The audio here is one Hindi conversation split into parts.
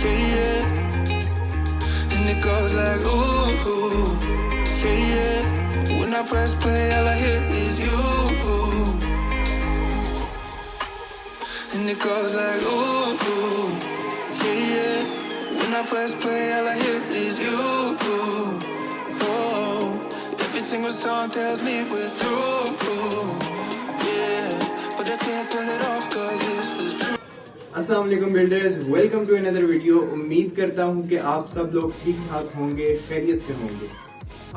yeah, yeah. And it goes like, ooh, yeah, yeah. When I press play, all I hear is you. And it goes like, ooh, yeah, yeah. When I press play, all I hear is you. Oh, every single song tells me we're through. Yeah, but I can't turn it off 'cause it's the truth. अस्सलाम वालेकुम builders, welcome to another video. उम्मीद करता हूं कि आप सब लोग ठीक ठाक होंगे, खैरियत से होंगे।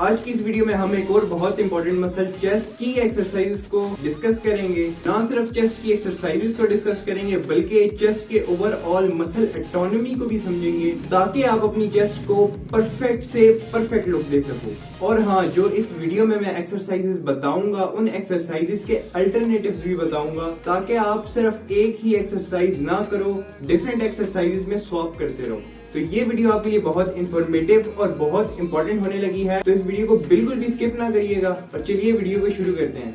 आज की इस वीडियो में हम एक और बहुत इंपॉर्टेंट मसल चेस्ट की एक्सरसाइजेस को डिस्कस करेंगे। ना सिर्फ चेस्ट की एक्सरसाइजेस को डिस्कस करेंगे बल्कि चेस्ट के ओवरऑल मसल एटोनॉमी को भी समझेंगे ताकि आप अपनी चेस्ट को परफेक्ट से परफेक्ट लुक दे सको। और हाँ, जो इस वीडियो में मैं एक्सरसाइजेस बताऊंगा उन एक्सरसाइजेस के अल्टरनेटिव्स भी बताऊंगा ताकि आप सिर्फ एक ही एक्सरसाइज ना करो, डिफरेंट एक्सरसाइजेस में स्वैप करते रहो। तो ये वीडियो आपके लिए बहुत इंफॉर्मेटिव और बहुत इंपॉर्टेंट होने लगी है, तो इस वीडियो को बिल्कुल भी स्किप ना करिएगा। और चलिए वीडियो को शुरू करते हैं।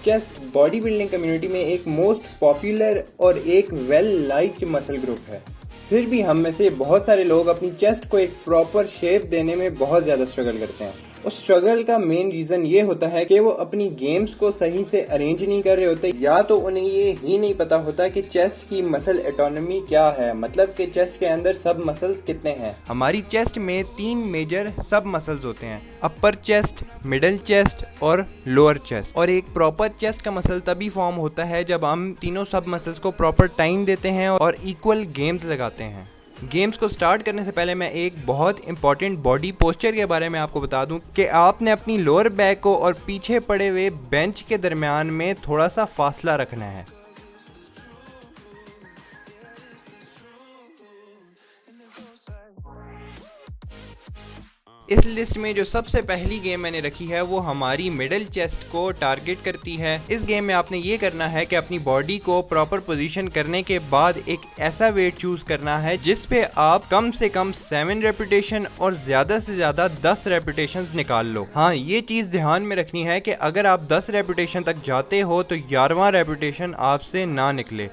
चेस्ट बॉडी बिल्डिंग कम्युनिटी में एक मोस्ट पॉपुलर और एक वेल लाइक्ड मसल ग्रुप है। फिर भी हम में से बहुत सारे लोग अपनी चेस्ट को एक प्रॉपर शेप देने में बहुत ज्यादा स्ट्रगल करते हैं। उस स्ट्रगल का मेन रीजन ये होता है कि वो अपनी गेम्स को सही से अरेंज नहीं कर रहे होते, या तो उन्हें ये ही नहीं पता होता कि चेस्ट की मसल एटोनॉमी क्या है, मतलब कि चेस्ट के अंदर सब मसल्स कितने हैं। हमारी चेस्ट में 3 मेजर सब मसल्स होते हैं, अपर चेस्ट, मिडिल चेस्ट और लोअर चेस्ट। और एक प्रॉपर चेस्ट का मसल तभी फॉर्म होता है जब हम तीनों सब मसल्स को प्रॉपर टाइम देते हैं और इक्वल गेम्स लगाते हैं। गेम्स को स्टार्ट करने से पहले मैं एक बहुत इंपॉर्टेंट बॉडी पोस्चर के बारे में आपको बता दूं कि आपने अपनी लोअर बैक को और पीछे पड़े हुए बेंच के दरमियान में थोड़ा सा फासला रखना है। इस लिस्ट में जो सबसे पहली गेम मैंने रखी है वो हमारी मिडिल चेस्ट को टारगेट करती है। इस गेम में आपने ये करना है कि अपनी बॉडी को प्रॉपर पोजीशन करने के बाद एक ऐसा वेट चूज करना है जिस पे आप कम से कम 7 रेपिटेशन और ज्यादा से ज्यादा 10 रेपिटेशन निकाल लो। हाँ, ये चीज ध्यान में रखनी है कि अगर आप 10 रेपिटेशन तक जाते हो तो 11वां रेपिटेशन आपसे ना निकले।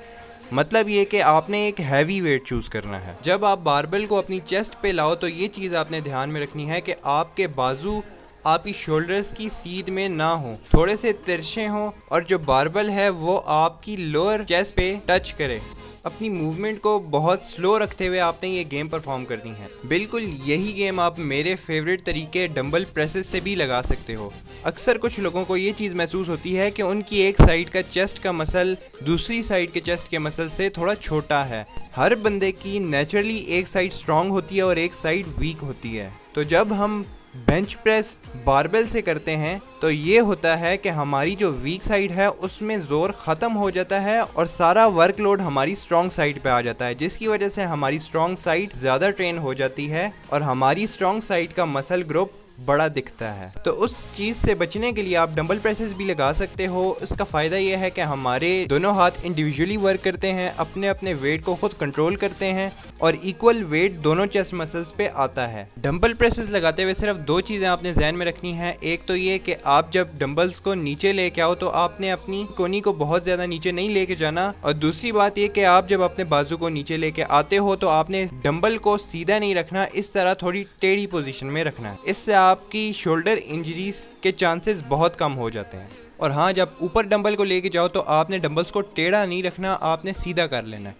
मतलब ये कि आपने एक हैवी वेट चूज करना है। जब आप बारबेल को अपनी चेस्ट पे लाओ तो ये चीज़ आपने ध्यान में रखनी है कि आपके बाजू आपकी शोल्डर्स की सीध में ना हो, थोड़े से तिरछे हों और जो बारबेल है वो आपकी लोअर चेस्ट पे टच करे। अपनी मूवमेंट को बहुत स्लो रखते हुए आपने ये गेम परफॉर्म करनी है। बिल्कुल यही गेम आप मेरे फेवरेट तरीके डंबल प्रेसेस से भी लगा सकते हो। अक्सर कुछ लोगों को ये चीज़ महसूस होती है कि उनकी एक साइड का चेस्ट का मसल दूसरी साइड के चेस्ट के मसल से थोड़ा छोटा है। हर बंदे की नेचुरली एक साइड स्ट्रांग होती है और एक साइड वीक होती है। तो जब हम बेंच प्रेस बारबेल से करते हैं तो ये होता है कि हमारी जो वीक साइड है उसमें जोर ख़त्म हो जाता है और सारा वर्कलोड हमारी स्ट्रॉन्ग साइड पे आ जाता है, जिसकी वजह से हमारी स्ट्रॉन्ग साइड ज़्यादा ट्रेन हो जाती है और हमारी स्ट्रॉन्ग साइड का मसल ग्रुप बड़ा दिखता है। तो उस चीज़ से बचने के लिए आप डंबल प्रेसेस भी लगा सकते हो। इसका फ़ायदा यह है कि हमारे दोनों हाथ इंडिविजुअली वर्क करते हैं, अपने अपने वेट को खुद कंट्रोल करते हैं और इक्वल वेट दोनों चेस्ट मसल्स पे आता है। डंबल प्रेसेस लगाते हुए सिर्फ 2 चीज़ें आपने ध्यान में रखनी है। एक तो ये कि आप जब डंबल्स को नीचे लेके आओ तो आपने अपनी कोनी को बहुत ज़्यादा नीचे नहीं लेके जाना, और दूसरी बात ये कि आप जब अपने बाजू को नीचे लेके आते हो तो आपने डंबल को सीधा नहीं रखना, इस तरह थोड़ी टेढ़ी पोजीशन में रखना है। इससे आपकी शोल्डर इंजरीज के चांसेस बहुत कम हो जाते हैं। और हाँ, जब ऊपर डंबल को लेके जाओ तो आपने डंबल्स को टेढ़ा नहीं रखना, आपने सीधा कर लेना है।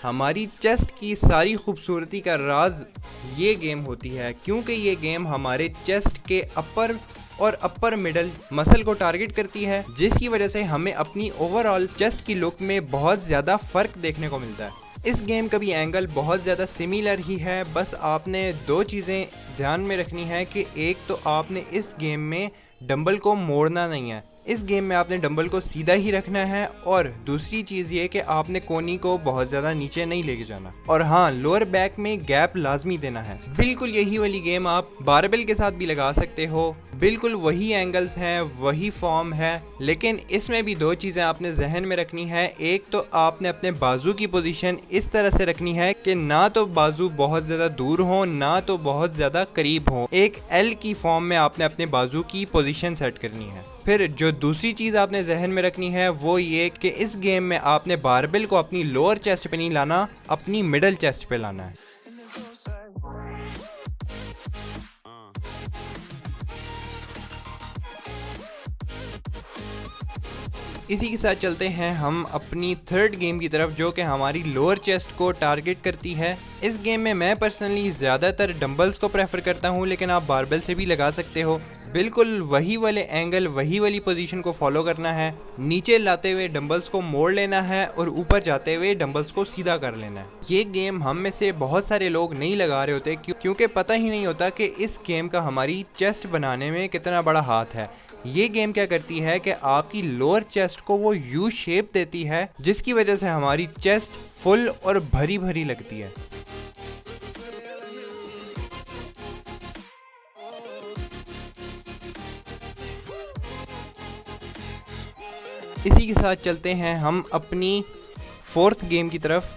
हमारी चेस्ट की सारी खूबसूरती का राज ये गेम होती है, क्योंकि ये गेम हमारे चेस्ट के अपर और अपर मिडल मसल को टारगेट करती है, जिसकी वजह से हमें अपनी ओवरऑल चेस्ट की लुक में बहुत ज़्यादा फ़र्क देखने को मिलता है। इस गेम का भी एंगल बहुत ज़्यादा सिमिलर ही है, बस आपने 2 चीज़ें ध्यान में रखनी है कि एक तो आपने इस गेम में डंबल को मोड़ना नहीं है, इस गेम में आपने डंबल को सीधा ही रखना है और दूसरी चीज ये कि आपने कोनी को बहुत ज्यादा नीचे नहीं लेके जाना और हाँ, लोअर बैक में गैप लाजमी देना है। बिल्कुल यही वाली गेम आप बारबेल के साथ भी लगा सकते हो, बिल्कुल वही एंगल्स हैं, वही फॉर्म है, लेकिन इसमें भी दो चीजें आपने जहन में रखनी है। एक तो आपने अपने बाजू की पोजीशन इस तरह से रखनी है कि ना तो बाजू बहुत ज्यादा दूर हो ना तो बहुत ज्यादा करीब हो। एक एल की फॉर्म में आपने अपने बाजू की पोजीशन सेट करनी है। फिर जो दूसरी चीज आपने जहन में रखनी है वो ये कि इस गेम में आपने बारबेल को अपनी लोअर चेस्ट पे नहीं लाना, अपनी मिडल चेस्ट पे लाना है। इसी के साथ चलते हैं हम अपनी थर्ड गेम की तरफ, जो कि हमारी लोअर चेस्ट को टारगेट करती है। इस गेम में मैं पर्सनली ज़्यादातर डंबल्स को प्रेफर करता हूं, लेकिन आप बारबेल से भी लगा सकते हो। बिल्कुल वही वाले एंगल, वही वाली पोजीशन को फॉलो करना है। नीचे लाते हुए डंबल्स को मोड़ लेना है और ऊपर जाते हुए डंबल्स को सीधा कर लेना है। ये गेम हम में से बहुत सारे लोग नहीं लगा रहे होते क्योंकि पता ही नहीं होता कि इस गेम का हमारी चेस्ट बनाने में कितना बड़ा हाथ है। ये गेम क्या करती है कि आपकी लोअर चेस्ट को वो यू शेप देती है, जिसकी वजह से हमारी चेस्ट फुल और भरी भरी लगती है। इसी के साथ चलते हैं हम अपनी फोर्थ गेम की तरफ,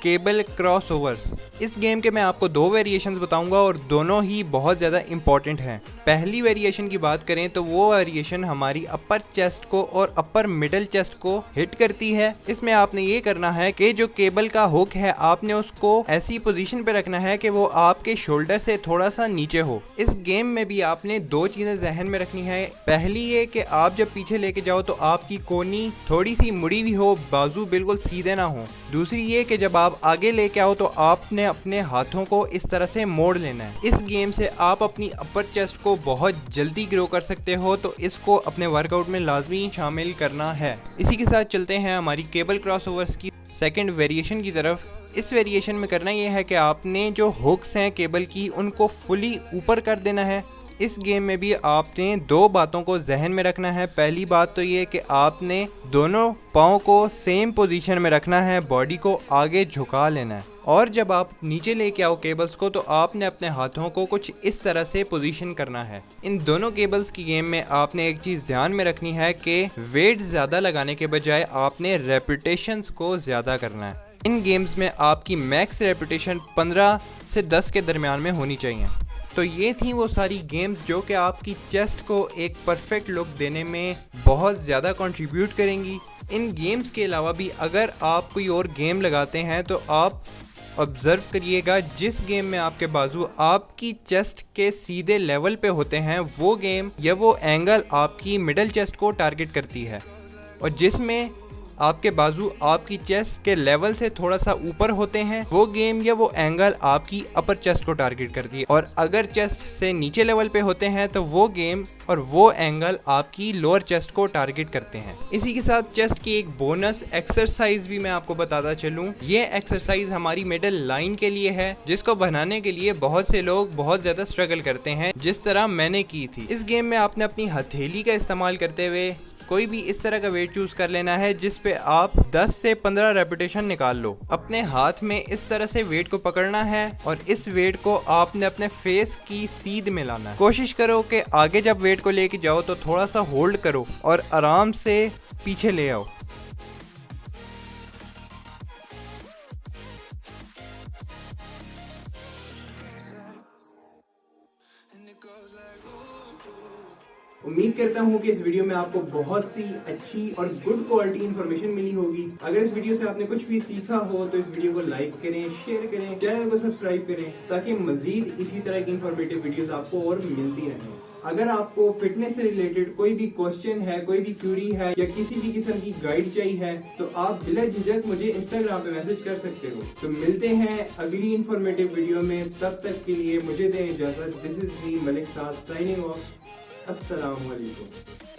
केबल क्रॉसओवर्स। इस गेम के मैं आपको दो वेरिएशंस बताऊंगा और दोनों ही बहुत ज़्यादा इंपॉर्टेंट हैं। पहली वेरिएशन की बात करें तो वो वेरिएशन हमारी अपर चेस्ट को और अपर मिडल चेस्ट को हिट करती है। इसमें आपने ये करना है कि जो केबल का हुक है आपने उसको ऐसी पोजीशन पे रखना है कि वो आपके शोल्डर से थोड़ा सा नीचे हो। इस गेम में भी आपने दो चीज़ें जहन में रखनी है। पहली ये कि आप जब पीछे लेके जाओ तो आपकी कोनी थोड़ी सी मुड़ी हुई हो, बाजू बिल्कुल सीधे ना हो। दूसरी ये कि जब आप आगे लेके आओ तो आपने अपने हाथों को इस तरह से मोड़ लेना है। इस गेम से आप अपनी अपर चेस्ट को बहुत जल्दी ग्रो कर सकते हो, तो इसको अपने वर्कआउट में लाजमी शामिल करना है। इसी के साथ चलते हैं हमारी केबल क्रॉसओवर्स की सेकंड वेरिएशन की तरफ। इस वेरिएशन में करना यह है कि आपने जो हुक्स हैं केबल की उनको फुली ऊपर कर देना है। इस गेम में भी आपने दो बातों को जहन में रखना है। पहली बात तो ये कि आपने दोनों पाँव को सेम पोजीशन में रखना है, बॉडी को आगे झुका लेना है और जब आप नीचे लेके आओ केबल्स को तो आपने अपने हाथों को कुछ इस तरह से पोजीशन करना है। इन दोनों केबल्स की गेम में आपने एक चीज़ ध्यान में रखनी है कि वेट ज़्यादा लगाने के बजाय आपने रेपिटेशंस को ज़्यादा करना है। इन गेम्स में आपकी मैक्स रेपिटेशन 15 से 10 के दरमियान में होनी चाहिए। तो ये थी वो सारी गेम्स जो कि आपकी चेस्ट को एक परफेक्ट लुक देने में बहुत ज़्यादा कंट्रीब्यूट करेंगी। इन गेम्स के अलावा भी अगर आप कोई और गेम लगाते हैं तो आप ऑब्जर्व करिएगा, जिस गेम में आपके बाजू आपकी चेस्ट के सीधे लेवल पे होते हैं वो गेम या वो एंगल आपकी मिडल चेस्ट को टारगेट करती है, और जिसमें आपके बाजू आपकी चेस्ट के लेवल से थोड़ा सा ऊपर होते हैं वो गेम या वो एंगल आपकी अपर चेस्ट को टारगेट करती है, और अगर चेस्ट से नीचे लेवल पे होते हैं तो वो गेम और वो एंगल आपकी लोअर चेस्ट को टारगेट करते हैं। इसी के साथ चेस्ट की एक बोनस एक्सरसाइज भी मैं आपको बताता चलूं। ये एक्सरसाइज हमारी मिडल लाइन के लिए है, जिसको बनाने के लिए बहुत से लोग बहुत ज्यादा स्ट्रगल करते हैं, जिस तरह मैंने की थी। इस गेम में आपने अपनी हथेली का इस्तेमाल करते हुए कोई भी इस तरह का वेट चूज कर लेना है जिस पे आप 10 से 15 रेपिटेशन निकाल लो। अपने हाथ में इस तरह से वेट को पकड़ना है और इस वेट को आपने अपने फेस की सीध में लाना है। कोशिश करो कि आगे जब वेट को लेके जाओ तो थोड़ा सा होल्ड करो और आराम से पीछे ले आओ। उम्मीद करता हूँ कि इस वीडियो में आपको बहुत सी अच्छी और गुड क्वालिटी इन्फॉर्मेशन मिली होगी। अगर इस वीडियो से आपने कुछ भी सीखा हो तो इस वीडियो को लाइक करें, शेयर करें, चैनल को सब्सक्राइब करें ताकि मजीद इसी तरह की इन्फॉर्मेटिव वीडियोस आपको और मिलती रहें। अगर आपको फिटनेस से रिलेटेड कोई भी क्वेश्चन है, कोई भी क्यूरी है या किसी भी किस्म की गाइड चाहिए है तो आप बिला झिझक मुझे इंस्टाग्राम पे मैसेज कर सकते हो। तो मिलते हैं अगली इन्फॉर्मेटिव वीडियो में, तब तक के लिए मुझे दें इजाजत। This is me Malik Saad signing off. अस्सलाम वालेकुम।